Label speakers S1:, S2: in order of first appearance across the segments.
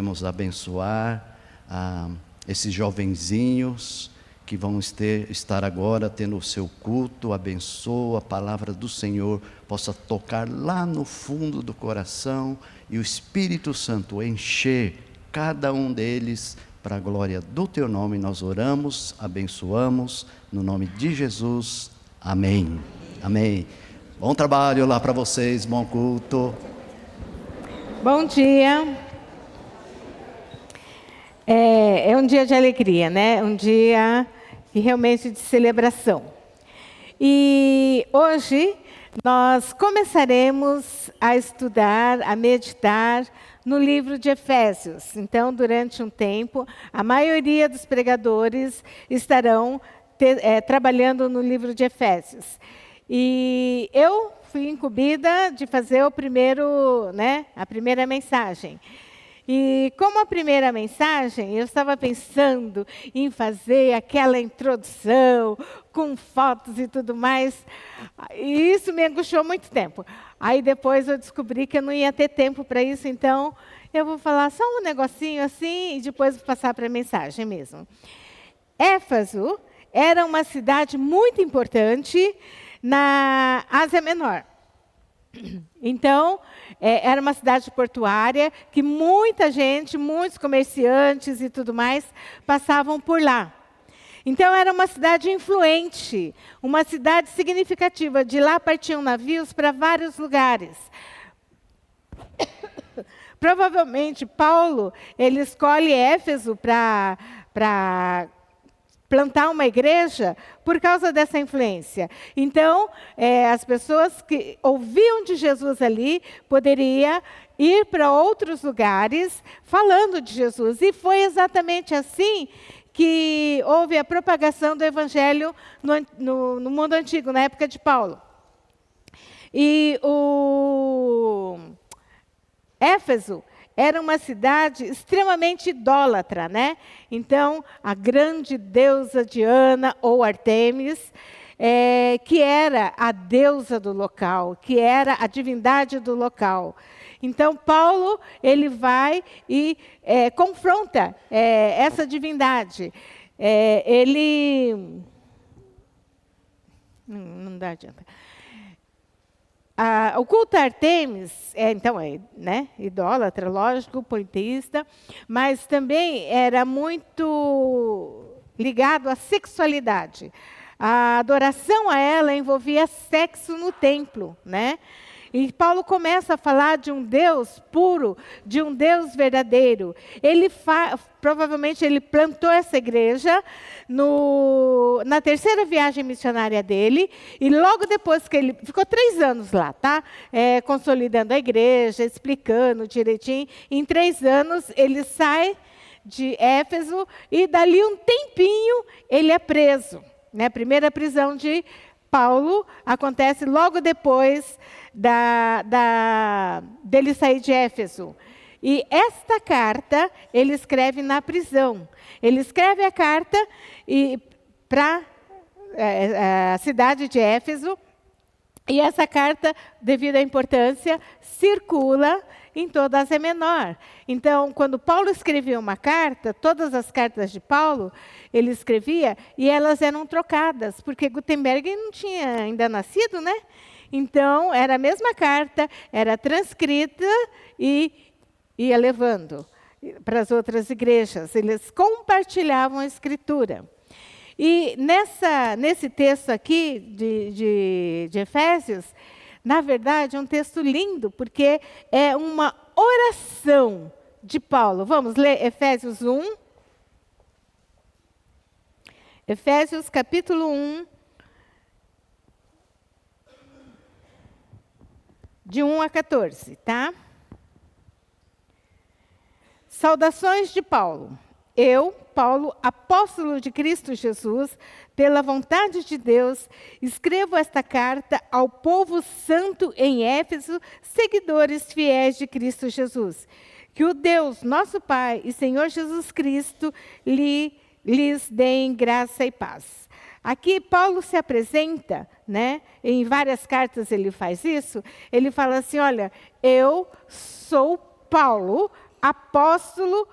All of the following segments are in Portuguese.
S1: queremos abençoar esses jovenzinhos que vão estar agora tendo o seu culto. Abençoa, a palavra do Senhor possa tocar lá no fundo do coração e o Espírito Santo encher cada um deles para a glória do Teu nome. Nós oramos, abençoamos, no nome de Jesus, amém. Amém. Bom trabalho lá para vocês, bom culto.
S2: Bom dia. É um dia de alegria, né? Um dia e realmente de celebração. E hoje nós começaremos a estudar, a meditar no livro de Efésios. Então, durante um tempo, a maioria dos pregadores estarão trabalhando no livro de Efésios. E eu fui incumbida de fazer a primeira mensagem. E como a primeira mensagem, eu estava pensando em fazer aquela introdução com fotos e tudo mais. E isso me angustiou muito tempo. Aí depois eu descobri que eu não ia ter tempo para isso, então eu vou falar só um negocinho assim e depois vou passar para a mensagem mesmo. Éfeso era uma cidade muito importante na Ásia Menor. Então, era uma cidade portuária que muita gente, muitos comerciantes e tudo mais, passavam por lá. Então, era uma cidade influente, uma cidade significativa. De lá partiam navios para vários lugares. Provavelmente, Paulo, ele escolhe Éfeso para plantar uma igreja por causa dessa influência. Então, as pessoas que ouviam de Jesus ali poderiam ir para outros lugares falando de Jesus. E foi exatamente assim que houve a propagação do evangelho no mundo antigo, na época de Paulo. E o Éfeso era uma cidade extremamente idólatra, né? Então, a grande deusa Diana ou Artemis, que era a deusa do local, que era a divindade do local. Então, Paulo, ele vai e confronta essa divindade. Não dá adianta. O culto a Artemis, idólatra, lógico, politeísta, mas também era muito ligado à sexualidade. A adoração a ela envolvia sexo no templo, né? E Paulo começa a falar de um Deus puro, de um Deus verdadeiro. Provavelmente ele plantou essa igreja na terceira viagem missionária dele, e logo depois que ele ficou 3 anos lá, tá? Consolidando a igreja, explicando direitinho. Em 3 anos ele sai de Éfeso e dali um tempinho ele é preso. Né? A primeira prisão de Paulo acontece logo depois dele sair de Éfeso. E esta carta ele escreve na prisão. Ele escreve a carta para a cidade de Éfeso. E essa carta, devido à importância, circula em toda a Ásia Menor. Então, quando Paulo escrevia uma carta, todas as cartas de Paulo, ele escrevia e elas eram trocadas, porque Gutenberg não tinha ainda nascido, né? Então, era a mesma carta, era transcrita e ia levando para as outras igrejas. Eles compartilhavam a escritura. E nesse texto aqui de Efésios, na verdade, é um texto lindo, porque é uma oração de Paulo. Vamos ler Efésios 1. Efésios capítulo 1, de 1 a 14, tá? Saudações de Paulo. Eu, Paulo, apóstolo de Cristo Jesus, pela vontade de Deus, escrevo esta carta ao povo santo em Éfeso, seguidores fiéis de Cristo Jesus. Que o Deus, nosso Pai e Senhor Jesus Cristo, lhes deem graça e paz. Aqui Paulo se apresenta, né? Em várias cartas ele faz isso. Ele fala assim, olha, eu sou Paulo, apóstolo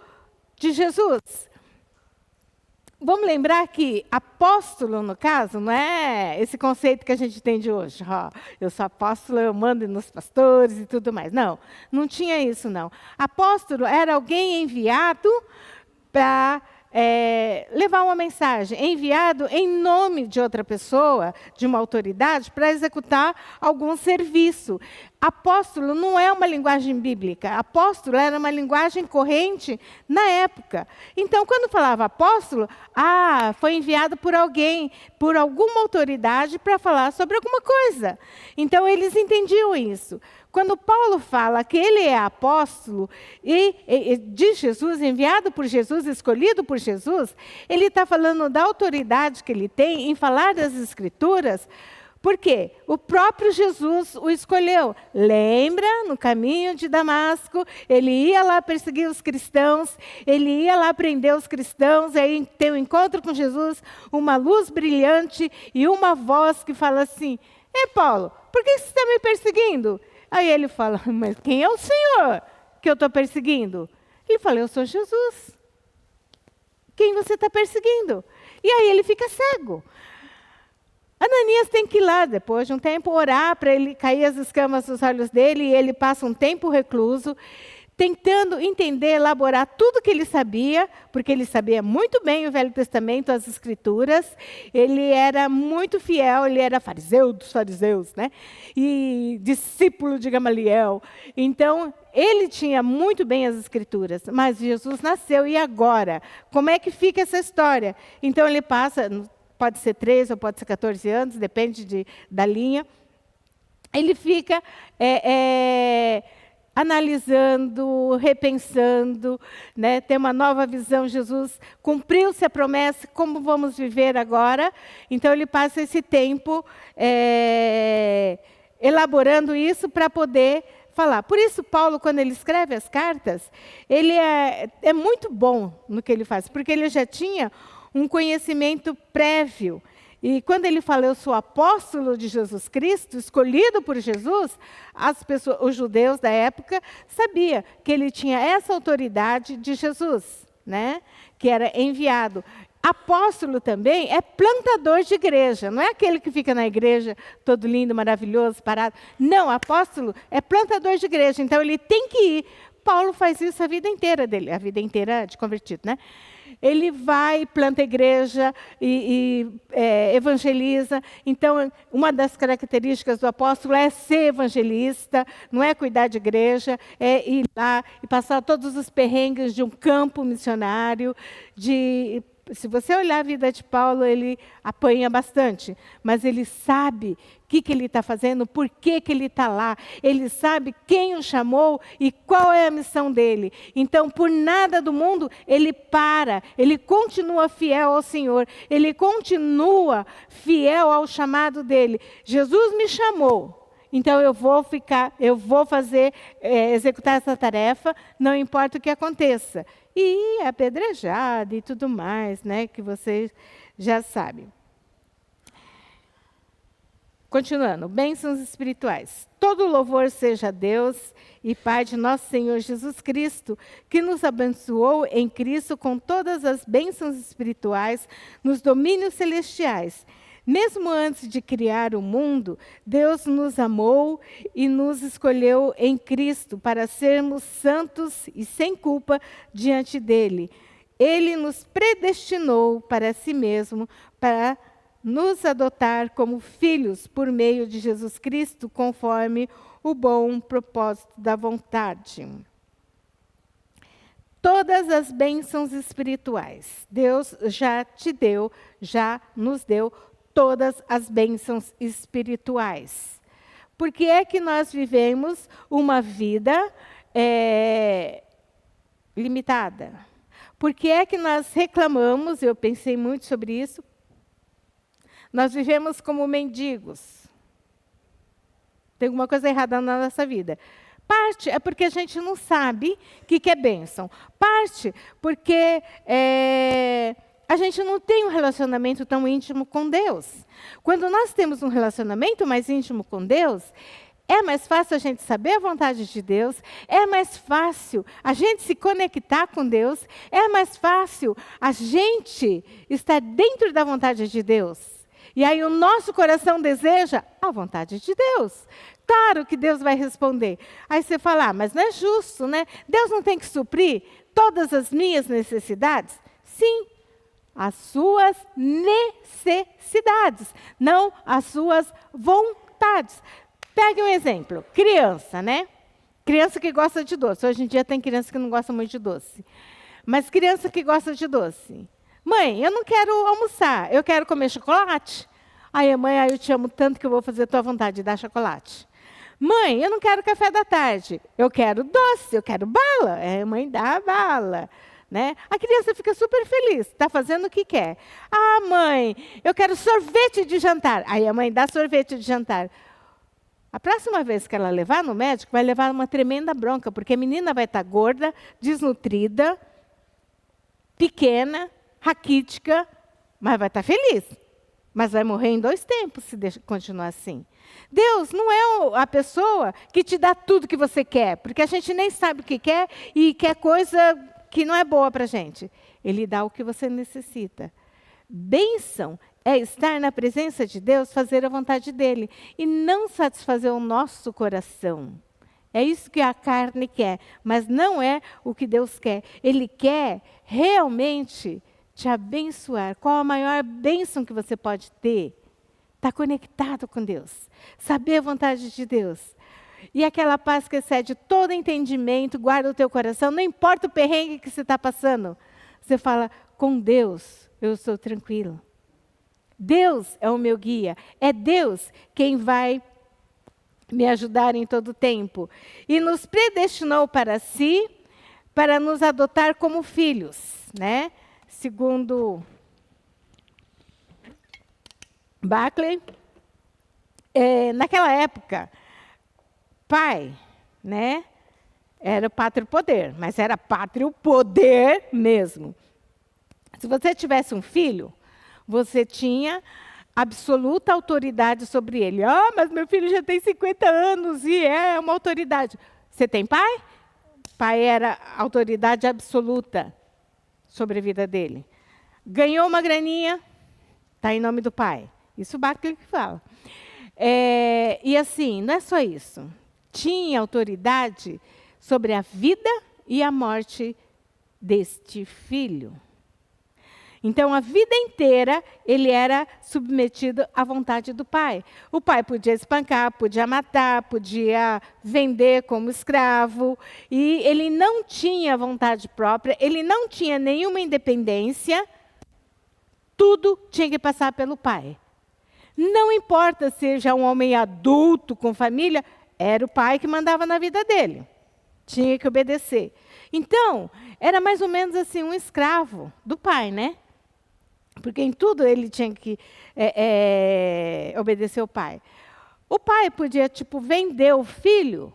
S2: de Jesus. Vamos lembrar que apóstolo, no caso, não é esse conceito que a gente tem de hoje. Eu sou apóstolo, eu mando nos pastores e tudo mais. Não, não tinha isso, não. Apóstolo era alguém enviado para levar uma mensagem, enviado em nome de outra pessoa, de uma autoridade, para executar algum serviço. Apóstolo não é uma linguagem bíblica. Apóstolo era uma linguagem corrente na época. Então, quando falava apóstolo, foi enviado por alguém, por alguma autoridade para falar sobre alguma coisa. Então, eles entendiam isso. Quando Paulo fala que ele é apóstolo de Jesus, enviado por Jesus, escolhido por Jesus, ele está falando da autoridade que ele tem em falar das Escrituras, porque o próprio Jesus o escolheu. Lembra, no caminho de Damasco, ele ia lá perseguir os cristãos, ele ia lá prender os cristãos, aí tem um encontro com Jesus, uma luz brilhante e uma voz que fala assim: Ei, Paulo, por que você está me perseguindo? Aí ele fala: Mas quem é o Senhor que eu estou perseguindo? Ele fala: Eu sou Jesus. Quem você está perseguindo? E aí ele fica cego. Ananias tem que ir lá, depois de um tempo, orar para ele cair as escamas dos olhos dele, e ele passa um tempo recluso, tentando entender, elaborar tudo que ele sabia, porque ele sabia muito bem o Velho Testamento, as Escrituras, ele era muito fiel, ele era fariseu dos fariseus, né? E discípulo de Gamaliel. Então, ele tinha muito bem as Escrituras, mas Jesus nasceu, e agora? Como é que fica essa história? Então, ele passa, pode ser 13 ou pode ser 14 anos, depende da linha, ele fica analisando, repensando, né? Tem uma nova visão. Jesus cumpriu-se a promessa, como vamos viver agora? Então, ele passa esse tempo elaborando isso para poder falar. Por isso, Paulo, quando ele escreve as cartas, ele é muito bom no que ele faz, porque ele já tinha um conhecimento prévio. E quando ele fala: eu sou apóstolo de Jesus Cristo, escolhido por Jesus, os judeus da época sabiam que ele tinha essa autoridade de Jesus, né? Que era enviado. Apóstolo também é plantador de igreja, não é aquele que fica na igreja todo lindo, maravilhoso, parado. Não, apóstolo é plantador de igreja, então ele tem que ir. Paulo faz isso a vida inteira dele, a vida inteira de convertido, né? Ele vai, planta a igreja e evangeliza. Então, uma das características do apóstolo é ser evangelista, não é cuidar de igreja, é ir lá e passar todos os perrengues de um campo missionário. Se você olhar a vida de Paulo, ele apanha bastante, mas ele sabe o que ele está fazendo, por que ele está lá. Ele sabe quem o chamou e qual é a missão dele. Então, por nada do mundo, ele continua fiel ao Senhor, ele continua fiel ao chamado dele. Jesus me chamou, então eu vou executar essa tarefa, não importa o que aconteça. E apedrejado e tudo mais, né, que vocês já sabem. Continuando, bênçãos espirituais. Todo louvor seja a Deus e Pai de nosso Senhor Jesus Cristo, que nos abençoou em Cristo com todas as bênçãos espirituais nos domínios celestiais. Mesmo antes de criar o mundo, Deus nos amou e nos escolheu em Cristo para sermos santos e sem culpa diante dele. Ele nos predestinou para si mesmo, para nos adotar como filhos por meio de Jesus Cristo, conforme o bom propósito da vontade. Todas as bênçãos espirituais, Deus já te deu, já nos deu todas as bênçãos espirituais. Por que é que nós vivemos uma vida limitada? Por que é que nós reclamamos? Eu pensei muito sobre isso. Nós vivemos como mendigos. Tem alguma coisa errada na nossa vida. Parte é porque a gente não sabe o que é bênção. Parte porque a gente não tem um relacionamento tão íntimo com Deus. Quando nós temos um relacionamento mais íntimo com Deus, É mais fácil a gente saber a vontade de Deus, é mais fácil a gente se conectar com Deus, é mais fácil a gente estar dentro da vontade de Deus. E aí o nosso coração deseja a vontade de Deus. Claro que Deus vai responder. Aí você fala, mas não é justo, né? Deus não tem que suprir todas as minhas necessidades? Sim, as suas necessidades, não as suas vontades. Pegue um exemplo, criança, né? Criança que gosta de doce. Hoje em dia tem criança que não gosta muito de doce. Mas criança que gosta de doce. Mãe, eu não quero almoçar, eu quero comer chocolate. Aí, mãe, eu te amo tanto que eu vou fazer a tua vontade de dar chocolate. Mãe, eu não quero café da tarde, eu quero doce, eu quero bala. É, mãe, dá a bala. Né? A criança fica super feliz, está fazendo o que quer. Ah, mãe, eu quero sorvete de jantar. Aí a mãe dá sorvete de jantar. A próxima vez que ela levar no médico, vai levar uma tremenda bronca, porque a menina vai estar gorda, desnutrida, pequena, raquítica, mas vai estar feliz. Mas vai morrer em 2 tempos se continuar assim. Deus não é a pessoa que te dá tudo que você quer, porque a gente nem sabe o que quer e quer coisa que não é boa para a gente. Ele dá o que você necessita. Bênção é estar na presença de Deus, fazer a vontade dele, e não satisfazer o nosso coração. É isso que a carne quer, mas não é o que Deus quer. Ele quer realmente te abençoar. Qual a maior bênção que você pode ter? Estar conectado com Deus, saber a vontade de Deus. E aquela paz que excede todo entendimento, guarda o teu coração, não importa o perrengue que você está passando. Você fala, com Deus eu sou tranquilo. Deus é o meu guia, é Deus quem vai me ajudar em todo o tempo. E nos predestinou para si, para nos adotar como filhos, né? Segundo Buckley, naquela época, pai, né? Era o pátrio poder, mas era pátrio poder mesmo. Se você tivesse um filho, você tinha absoluta autoridade sobre ele. Ah, mas meu filho já tem 50 anos e é uma autoridade. Você tem pai? Pai era autoridade absoluta sobre a vida dele. Ganhou uma graninha, está em nome do pai. Isso o Buckley que fala. E assim, não é só isso. Tinha autoridade sobre a vida e a morte deste filho. Então, a vida inteira, ele era submetido à vontade do pai. O pai podia espancar, podia matar, podia vender como escravo. E ele não tinha vontade própria, ele não tinha nenhuma independência. Tudo tinha que passar pelo pai. Não importa se seja um homem adulto, com família, era o pai que mandava na vida dele. Tinha que obedecer. Então, era mais ou menos assim, um escravo do pai, né? Porque em tudo ele tinha que obedecer ao pai. O pai podia, vender o filho.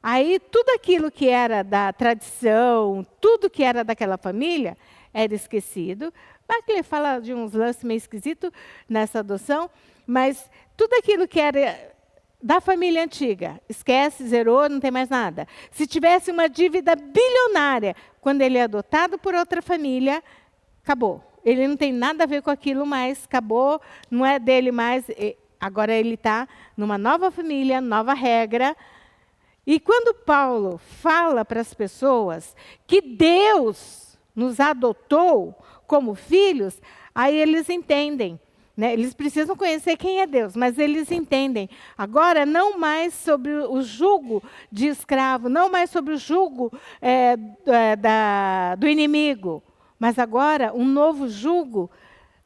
S2: Aí, tudo aquilo que era da tradição, tudo que era daquela família, era esquecido. Buckley fala de uns lances meio esquisitos nessa adoção, mas tudo aquilo que era da família antiga, esquece, zerou, não tem mais nada. Se tivesse uma dívida bilionária, quando ele é adotado por outra família, acabou. Ele não tem nada a ver com aquilo mais, acabou, não é dele mais. Agora ele está numa nova família, nova regra. E quando Paulo fala para as pessoas que Deus nos adotou como filhos, aí eles entendem. Né? Eles precisam conhecer quem é Deus, mas eles entendem. Agora, não mais sobre o jugo de escravo, não mais sobre o jugo do inimigo, mas agora um novo jugo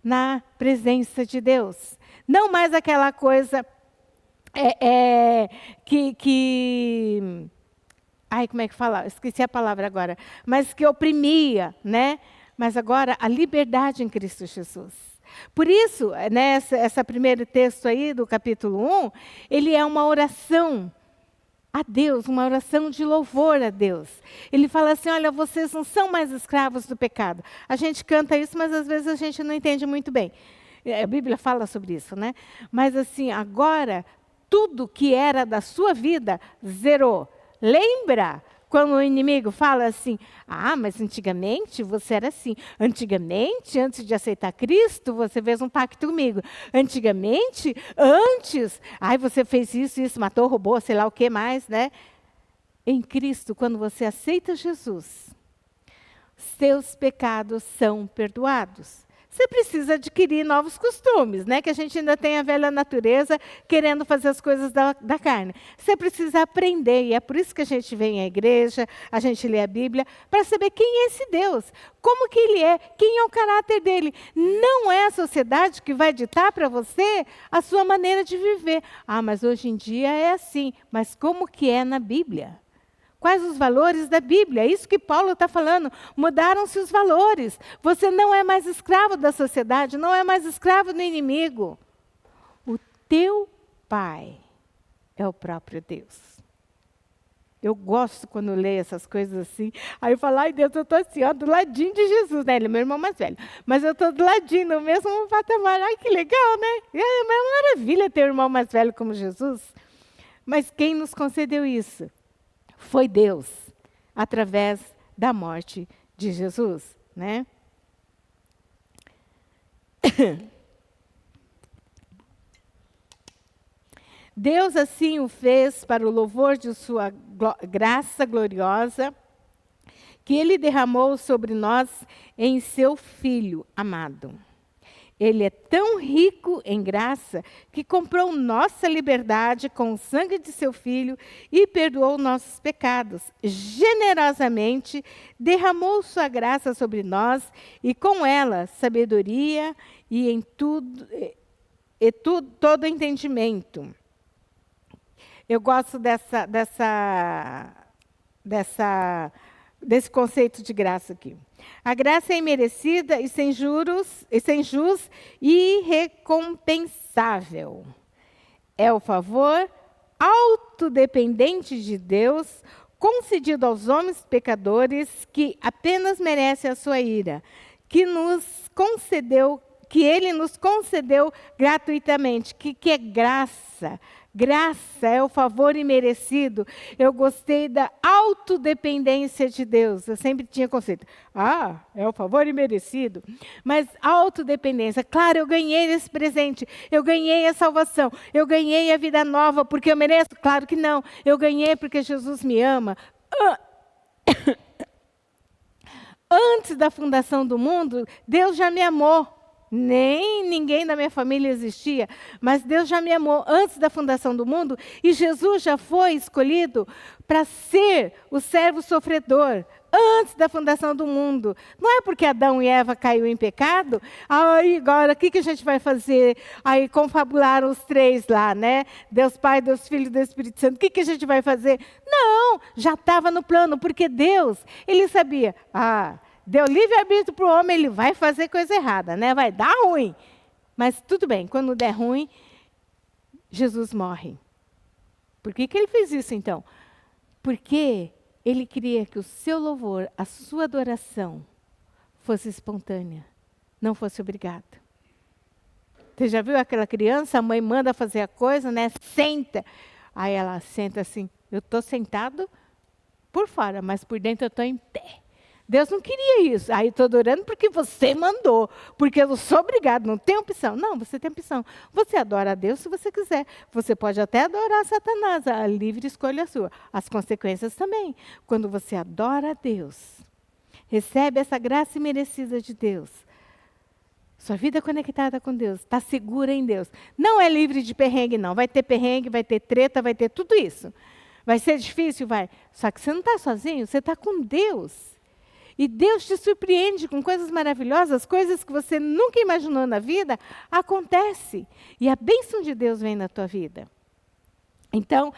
S2: na presença de Deus. Não mais aquela coisa ai, como é que fala? Esqueci a palavra agora. Mas que oprimia, né? Mas agora a liberdade em Cristo Jesus. Por isso, esse primeiro texto aí do capítulo 1, ele é uma oração a Deus, uma oração de louvor a Deus. Ele fala assim, olha, vocês não são mais escravos do pecado. A gente canta isso, mas às vezes a gente não entende muito bem. A Bíblia fala sobre isso, né? Mas assim, agora, tudo que era da sua vida, zerou. Lembra quando o inimigo fala assim, mas antigamente você era assim. Antigamente, antes de aceitar Cristo, você fez um pacto comigo. Antigamente, antes, você fez isso, matou, roubou, sei lá o que mais, né? Em Cristo, quando você aceita Jesus, seus pecados são perdoados. Você precisa adquirir novos costumes, né? Que a gente ainda tem a velha natureza querendo fazer as coisas da carne. Você precisa aprender, e é por isso que a gente vem à igreja, a gente lê a Bíblia, para saber quem é esse Deus, como que Ele é, quem é o caráter dEle. Não é a sociedade que vai ditar para você a sua maneira de viver. Mas hoje em dia é assim. Mas como que é na Bíblia? Quais os valores da Bíblia? É isso que Paulo está falando. Mudaram-se os valores. Você não é mais escravo da sociedade, não é mais escravo do inimigo. O teu Pai é o próprio Deus. Eu gosto quando eu leio essas coisas assim. Aí eu falo, Deus, eu estou assim, do ladinho de Jesus, né? Ele é meu irmão mais velho. Mas eu estou do ladinho, no mesmo patamar. Que legal, né? É uma maravilha ter um irmão mais velho como Jesus. Mas quem nos concedeu isso? Foi Deus, através da morte de Jesus, né? Deus assim o fez para o louvor de sua graça gloriosa, que Ele derramou sobre nós em seu Filho amado. Ele é tão rico em graça que comprou nossa liberdade com o sangue de seu Filho e perdoou nossos pecados. Generosamente derramou sua graça sobre nós e com ela sabedoria e em tudo todo entendimento. Eu gosto desse conceito de graça aqui. A graça é imerecida e sem juros e irrecompensável. É o favor autodependente de Deus, concedido aos homens pecadores que apenas merecem a sua ira, que Ele nos concedeu gratuitamente. Que é graça? Graça é o favor imerecido. Eu gostei da autodependência de Deus. Eu sempre tinha conceito. É o favor imerecido. Mas autodependência. Claro, eu ganhei esse presente. Eu ganhei a salvação. Eu ganhei a vida nova porque eu mereço? Claro que não. Eu ganhei porque Jesus me ama. Antes da fundação do mundo, Deus já me amou. Nem ninguém da minha família existia, mas Deus já me amou antes da fundação do mundo e Jesus já foi escolhido para ser o servo sofredor antes da fundação do mundo. Não é porque Adão e Eva caiu em pecado, agora o que a gente vai fazer? Aí confabularam os três lá, né? Deus Pai, Deus Filho e Deus Espírito Santo. O que a gente vai fazer? Não, já estava no plano, porque Deus, Ele sabia, deu livre-arbítrio para o homem, ele vai fazer coisa errada, né? Vai dar ruim. Mas tudo bem, quando der ruim, Jesus morre. Por que Ele fez isso, então? Porque Ele queria que o seu louvor, a sua adoração, fosse espontânea, não fosse obrigada. Você já viu aquela criança, a mãe manda fazer a coisa, né? Senta. Aí ela senta assim, eu estou sentado por fora, mas por dentro eu estou em pé. Deus não queria isso. Aí estou adorando porque você mandou, porque eu sou obrigado, não tem opção. Não, você tem opção. Você adora a Deus se você quiser. Você pode até adorar Satanás, a livre escolha sua. As consequências também. Quando você adora a Deus, recebe essa graça imerecida de Deus, sua vida conectada com Deus, está segura em Deus. Não é livre de perrengue, não. Vai ter perrengue, vai ter treta, vai ter tudo isso. Vai ser difícil, vai. Só que você não está sozinho, você está com Deus. E Deus te surpreende com coisas maravilhosas, coisas que você nunca imaginou na vida, acontece. E a bênção de Deus vem na tua vida. Então,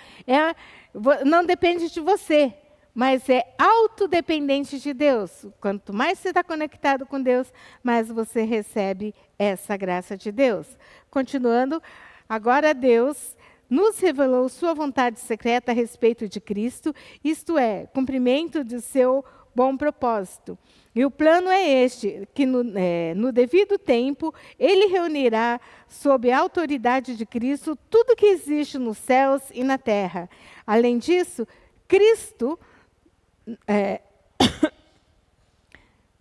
S2: não depende de você, mas é autodependente de Deus. Quanto mais você está conectado com Deus, mais você recebe essa graça de Deus. Continuando, agora Deus nos revelou sua vontade secreta a respeito de Cristo, isto é, cumprimento de seu bom propósito. E o plano é este, que no devido tempo, ele reunirá, sob a autoridade de Cristo, tudo que existe nos céus e na terra. Além disso, Cristo,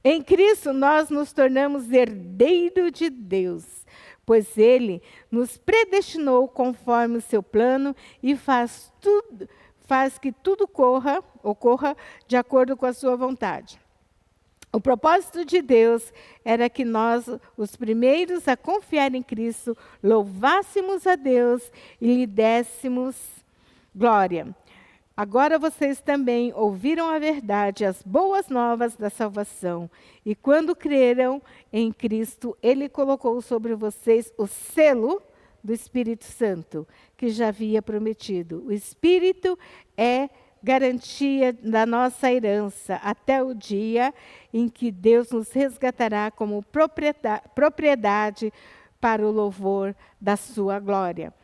S2: em Cristo nós nos tornamos herdeiros de Deus, pois Ele nos predestinou conforme o seu plano e faz que tudo ocorra de acordo com a sua vontade. O propósito de Deus era que nós, os primeiros a confiar em Cristo, louvássemos a Deus e lhe dessemos glória. Agora vocês também ouviram a verdade, as boas novas da salvação. E quando creram em Cristo, Ele colocou sobre vocês o selo do Espírito Santo, que já havia prometido. O Espírito é garantia da nossa herança até o dia em que Deus nos resgatará como propriedade para o louvor da sua glória.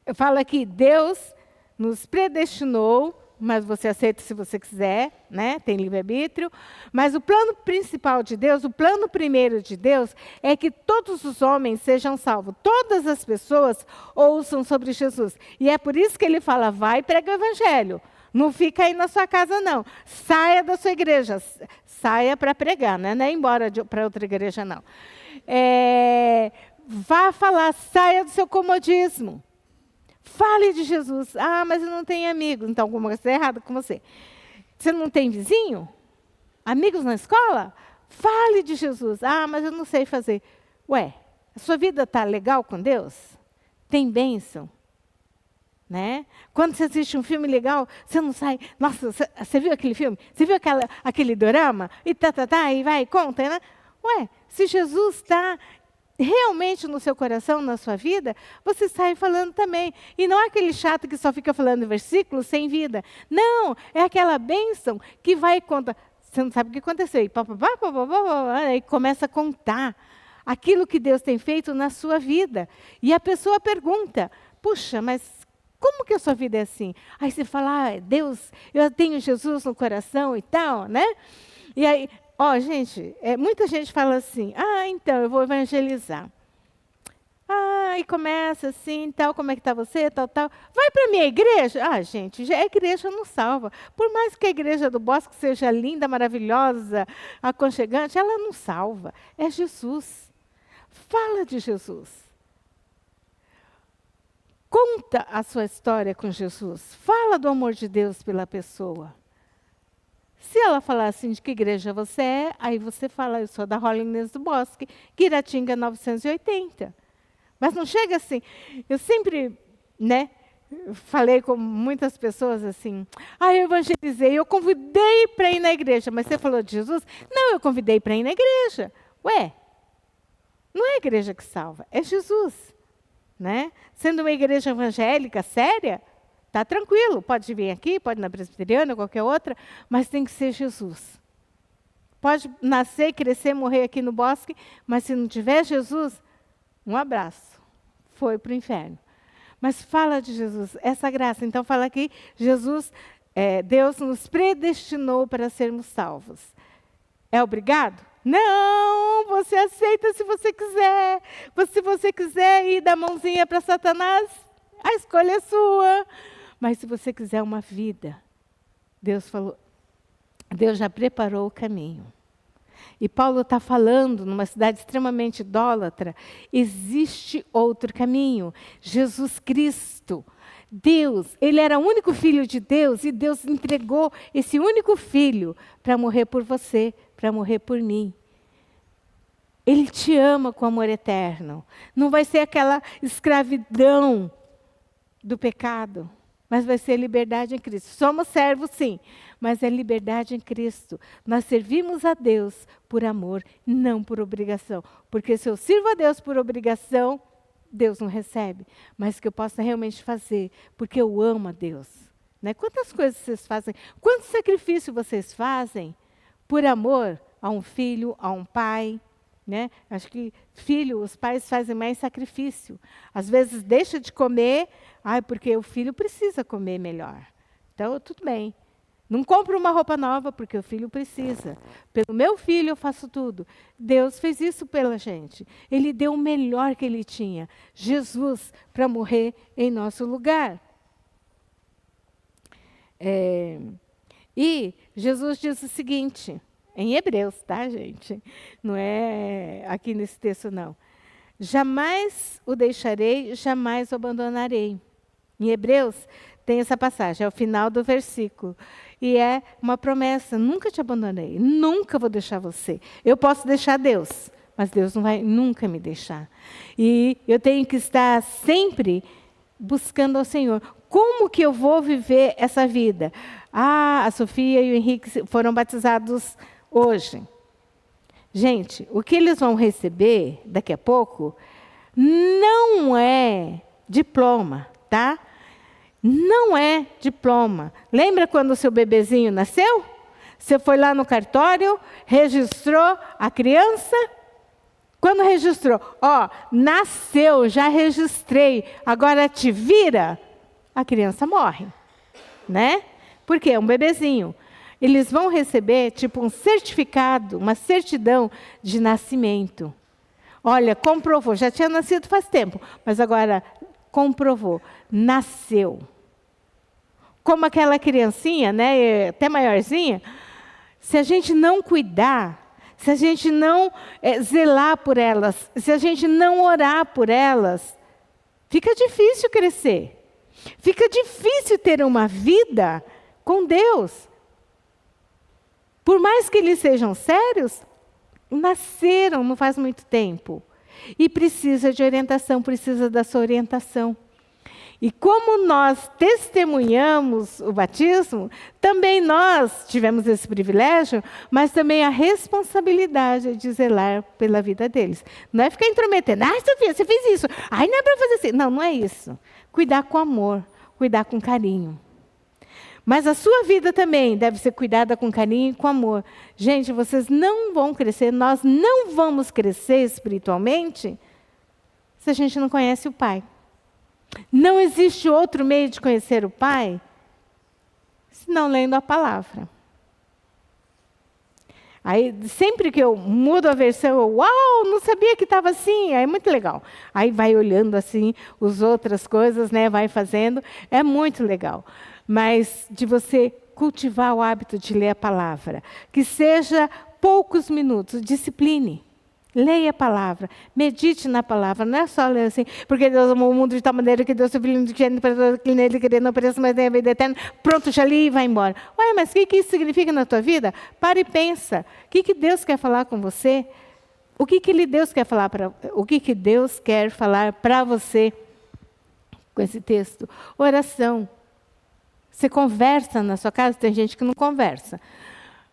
S2: Eu falo aqui, Deus nos predestinou, mas você aceita se você quiser, né? Tem livre-arbítrio. Mas o plano principal de Deus, o plano primeiro de Deus, é que todos os homens sejam salvos. Todas as pessoas ouçam sobre Jesus. E é por isso que ele fala, vai e prega o evangelho. Não fica aí na sua casa, não. Saia da sua igreja. Saia para pregar, né? Não é embora para outra igreja, não. Vá falar, saia do seu comodismo. Fale de Jesus. Ah, mas eu não tenho amigos. Então, alguma coisa está errada com você. Você não tem vizinho? Amigos na escola? Fale de Jesus. Ah, mas eu não sei fazer. Ué, a sua vida está legal com Deus? Tem bênção? Né? Quando você assiste um filme legal, você não sai... Nossa, você viu aquele filme? Você viu aquele dorama? E e vai, conta, né? Ué, se Jesus está realmente no seu coração, na sua vida, você sai falando também. E não é aquele chato que só fica falando versículos sem vida. Não, é aquela bênção que vai contar. Você não sabe o que aconteceu. E começa a contar aquilo que Deus tem feito na sua vida. E a pessoa pergunta, puxa, mas como que a sua vida é assim? Aí você fala, Deus, eu tenho Jesus no coração e tal, né? E aí... gente, muita gente fala assim, então, eu vou evangelizar. E começa assim, tal, como é que está você, tal. Vai para a minha igreja? Gente, a igreja não salva. Por mais que a igreja do Bosque seja linda, maravilhosa, aconchegante, ela não salva. É Jesus. Fala de Jesus. Conta a sua história com Jesus. Fala do amor de Deus pela pessoa. Se ela falar assim, de que igreja você é, aí você fala, eu sou da Holiness do Bosque, Guiratinga 980. Mas não chega assim. Eu sempre, falei com muitas pessoas assim, eu evangelizei, eu convidei para ir na igreja, mas você falou de Jesus? Não, eu convidei para ir na igreja. Ué, não é a igreja que salva, é Jesus. Né? Sendo uma igreja evangélica séria, está tranquilo, pode vir aqui, pode ir na presbiteriana, qualquer outra, mas tem que ser Jesus. Pode nascer, crescer, morrer aqui no Bosque, mas se não tiver Jesus, um abraço, foi para o inferno. Mas fala de Jesus, essa graça. Então fala aqui, Jesus, Deus nos predestinou para sermos salvos. É obrigado? Não, você aceita se você quiser. Se você quiser ir dar mãozinha para Satanás, a escolha é sua. Mas se você quiser uma vida, Deus já preparou o caminho. E Paulo está falando, numa cidade extremamente idólatra, existe outro caminho. Jesus Cristo, Deus, Ele era o único filho de Deus, e Deus entregou esse único filho para morrer por você, para morrer por mim. Ele te ama com amor eterno. Não vai ser aquela escravidão do pecado, mas vai ser liberdade em Cristo. Somos servos, sim, mas é liberdade em Cristo. Nós servimos a Deus por amor, não por obrigação. Porque se eu sirvo a Deus por obrigação, Deus não recebe. Mas que eu possa realmente fazer, porque eu amo a Deus. Né? Quantas coisas vocês fazem? Quanto sacrifício vocês fazem por amor a um filho, a um pai? Né? Acho que os pais fazem mais sacrifício. Às vezes deixa de comer, porque o filho precisa comer melhor. Então, tudo bem. Não compro uma roupa nova porque o filho precisa. Pelo meu filho eu faço tudo. Deus fez isso pela gente. Ele deu o melhor que ele tinha, Jesus, para morrer em nosso lugar. E Jesus diz o seguinte, em Hebreus, tá, gente? Não é aqui nesse texto, não. Jamais o deixarei, jamais o abandonarei. Em Hebreus tem essa passagem, é o final do versículo. E é uma promessa, nunca te abandonei, nunca vou deixar você. Eu posso deixar Deus, mas Deus não vai nunca me deixar. E eu tenho que estar sempre buscando ao Senhor. Como que eu vou viver essa vida? A Sofia e o Henrique foram batizados hoje. Gente, o que eles vão receber daqui a pouco não é diploma, tá? Não é diploma. Lembra quando o seu bebezinho nasceu? Você foi lá no cartório, registrou a criança? Quando registrou, nasceu, já registrei, agora te vira, a criança morre, né? Porque é um bebezinho. Eles vão receber tipo um certificado, uma certidão de nascimento. Olha, comprovou, já tinha nascido faz tempo, mas agora comprovou, nasceu. Como aquela criancinha, né, até maiorzinha, se a gente não cuidar, se a gente não zelar por elas, se a gente não orar por elas, fica difícil crescer. Fica difícil ter uma vida com Deus. Por mais que eles sejam sérios, nasceram não faz muito tempo. E precisa de orientação, precisa da sua orientação. E como nós testemunhamos o batismo, também nós tivemos esse privilégio, mas também a responsabilidade de zelar pela vida deles. Não é ficar intrometendo. Sofia, você fez isso. Não é para fazer assim. Não, não é isso. Cuidar com amor, cuidar com carinho. Mas a sua vida também deve ser cuidada com carinho e com amor. Gente, vocês não vão crescer, nós não vamos crescer espiritualmente se a gente não conhece o Pai. Não existe outro meio de conhecer o Pai senão lendo a palavra. Aí, sempre que eu mudo a versão, uau, não sabia que estava assim, aí é muito legal. Aí vai olhando assim, as outras coisas, né, vai fazendo, é muito legal. Mas de você cultivar o hábito de ler a palavra, que seja poucos minutos, discipline. Leia a palavra, medite na palavra, não é só ler assim, porque Deus amou o mundo de tal maneira que Deus seu filho para que nele querer não pereça, mas tenha a vida eterna. Pronto, já li e vai embora. Ué, mas o que isso significa na tua vida? Para e pensa. O que Deus quer falar com você? O que Deus quer falar para você com esse texto? Oração. Você conversa na sua casa? Tem gente que não conversa.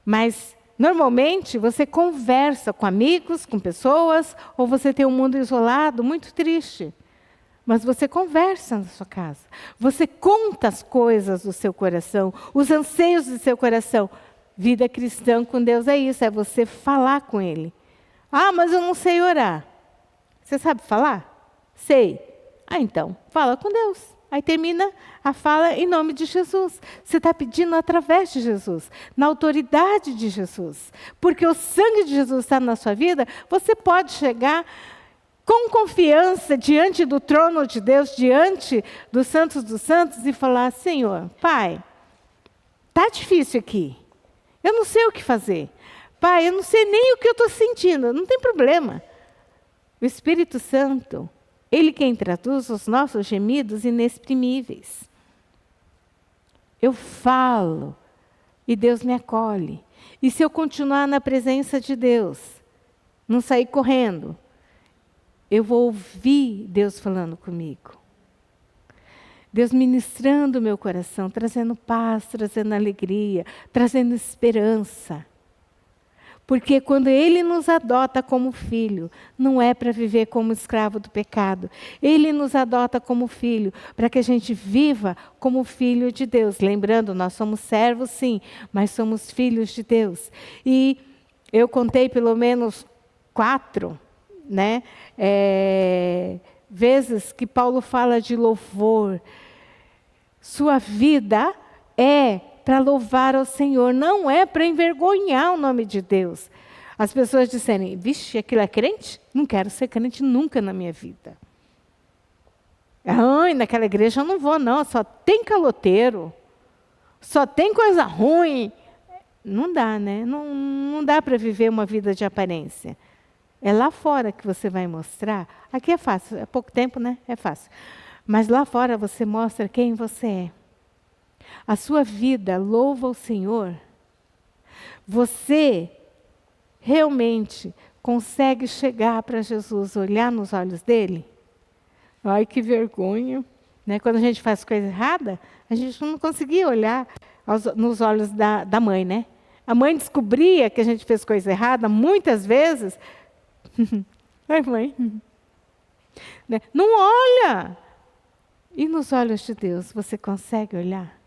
S2: Mas normalmente, você conversa com amigos, com pessoas, ou você tem um mundo isolado, muito triste. Mas você conversa na sua casa. Você conta as coisas do seu coração, os anseios do seu coração. Vida cristã com Deus é isso, é você falar com Ele. Mas eu não sei orar. Você sabe falar? Sei. Então, fala com Deus. Aí termina a fala em nome de Jesus. Você está pedindo através de Jesus, na autoridade de Jesus. Porque o sangue de Jesus está na sua vida, você pode chegar com confiança diante do trono de Deus, diante dos santos e falar: Senhor, Pai, está difícil aqui. Eu não sei o que fazer. Pai, eu não sei nem o que eu estou sentindo. Não tem problema. O Espírito Santo, Ele quem traduz os nossos gemidos inexprimíveis. Eu falo e Deus me acolhe. E se eu continuar na presença de Deus, não sair correndo, eu vou ouvir Deus falando comigo. Deus ministrando o meu coração, trazendo paz, trazendo alegria, trazendo esperança. Porque quando Ele nos adota como filho, não é para viver como escravo do pecado. Ele nos adota como filho, para que a gente viva como filho de Deus. Lembrando, nós somos servos sim, mas somos filhos de Deus. E eu contei pelo menos 4, né, vezes que Paulo fala de louvor. Sua vida é para louvar ao Senhor, não é para envergonhar o nome de Deus. As pessoas disserem, vixe, aquilo é crente? Não quero ser crente nunca na minha vida. Ai, naquela igreja eu não vou não, só tem caloteiro, só tem coisa ruim. Não dá, né? Não dá para viver uma vida de aparência. É lá fora que você vai mostrar. Aqui é fácil, é pouco tempo, né? É fácil. Mas lá fora você mostra quem você é. A sua vida louva o Senhor. Você realmente consegue chegar para Jesus, olhar nos olhos dele? Ai, que vergonha. Né? Quando a gente faz coisa errada, a gente não conseguia olhar nos olhos da mãe, né? A mãe descobria que a gente fez coisa errada, muitas vezes. Ai, mãe. Né? Não olha. E nos olhos de Deus, você consegue olhar?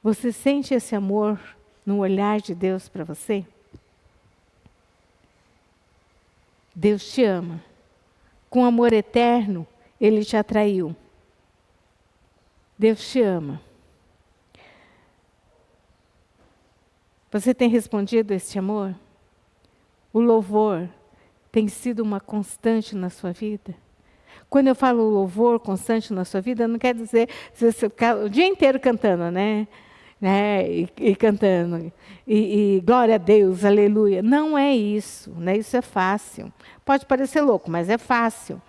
S2: Você sente esse amor no olhar de Deus para você? Deus te ama. Com amor eterno, Ele te atraiu. Deus te ama. Você tem respondido a este amor? O louvor tem sido uma constante na sua vida? Quando eu falo louvor constante na sua vida, não quer dizer você ficar o dia inteiro cantando, né? E cantando, e glória a Deus, aleluia. Não é isso, né? Isso é fácil. Pode parecer louco, mas é fácil.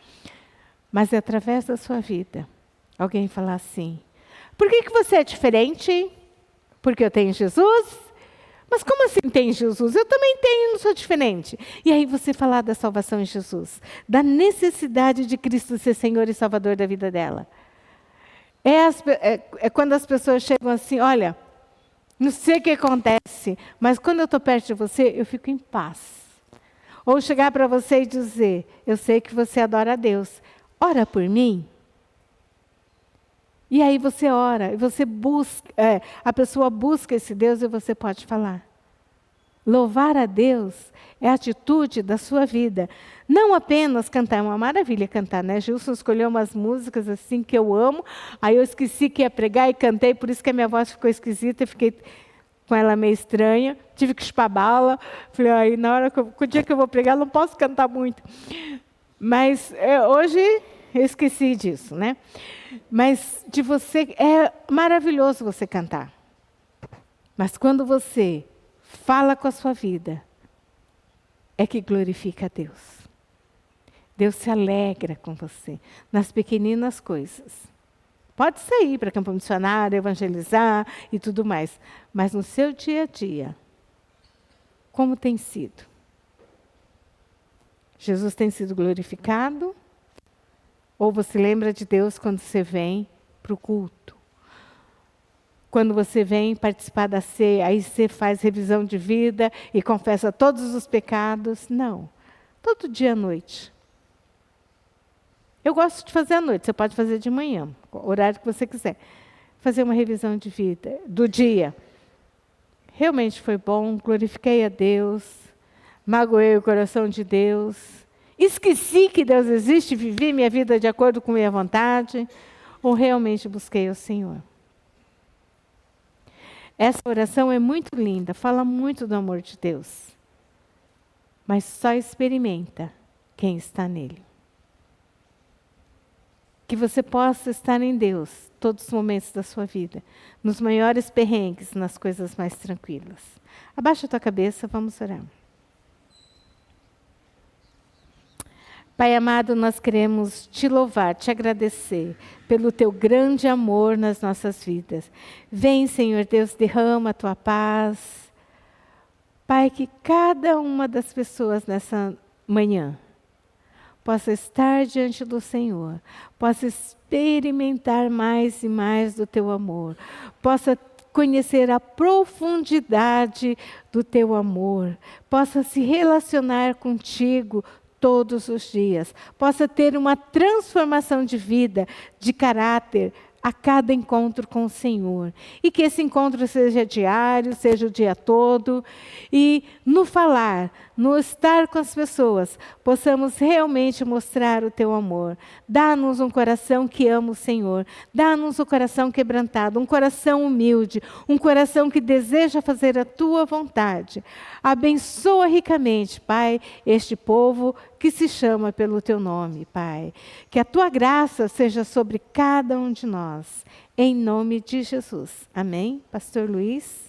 S2: Mas é através da sua vida. Alguém falar assim, por que você é diferente? Porque eu tenho Jesus? Mas como assim tem Jesus? Eu também tenho, não sou diferente. E aí você falar da salvação em Jesus, da necessidade de Cristo ser Senhor e Salvador da vida dela. É quando as pessoas chegam assim, olha, não sei o que acontece, mas quando eu estou perto de você, eu fico em paz. Ou chegar para você e dizer, eu sei que você adora a Deus, ora por mim. E aí você ora, e você busca, a pessoa busca esse Deus e você pode falar. Louvar a Deus é a atitude da sua vida. Não apenas cantar, é uma maravilha cantar, né? Gilson escolheu umas músicas assim que eu amo, aí eu esqueci que ia pregar e cantei, por isso que a minha voz ficou esquisita, eu fiquei com ela meio estranha, tive que chupar bala, falei, aí na hora o dia que eu vou pregar, não posso cantar muito. Mas hoje eu esqueci disso, né? Mas de você, é maravilhoso você cantar. Mas quando você fala com a sua vida, é que glorifica a Deus. Deus se alegra com você, nas pequeninas coisas. Pode sair para campo missionário, evangelizar e tudo mais, mas no seu dia a dia, como tem sido? Jesus tem sido glorificado? Ou você lembra de Deus quando você vem para o culto? Quando você vem participar da ceia, aí você faz revisão de vida e confessa todos os pecados? Não. Todo dia à noite. Eu gosto de fazer à noite, você pode fazer de manhã, o horário que você quiser. Fazer uma revisão de vida, do dia. Realmente foi bom, glorifiquei a Deus, magoei o coração de Deus, esqueci que Deus existe, vivi minha vida de acordo com minha vontade, ou realmente busquei o Senhor. Essa oração é muito linda, fala muito do amor de Deus, mas só experimenta quem está nele. Que você possa estar em Deus todos os momentos da sua vida, nos maiores perrengues, nas coisas mais tranquilas. Abaixa a tua cabeça, vamos orar. Pai amado, nós queremos te louvar, te agradecer pelo teu grande amor nas nossas vidas. Vem, Senhor Deus, derrama a tua paz. Pai, que cada uma das pessoas nessa manhã possa estar diante do Senhor, possa experimentar mais e mais do teu amor, possa conhecer a profundidade do teu amor, possa se relacionar contigo todos os dias, possa ter uma transformação de vida, de caráter, a cada encontro com o Senhor. E que esse encontro seja diário, seja o dia todo. E no falar, no estar com as pessoas, possamos realmente mostrar o teu amor. Dá-nos um coração que ama o Senhor. Dá-nos um coração quebrantado, um coração humilde, um coração que deseja fazer a tua vontade. Abençoa ricamente, Pai, este povo que se chama pelo teu nome, Pai. Que a tua graça seja sobre cada um de nós. Em nome de Jesus. Amém? Pastor Luiz.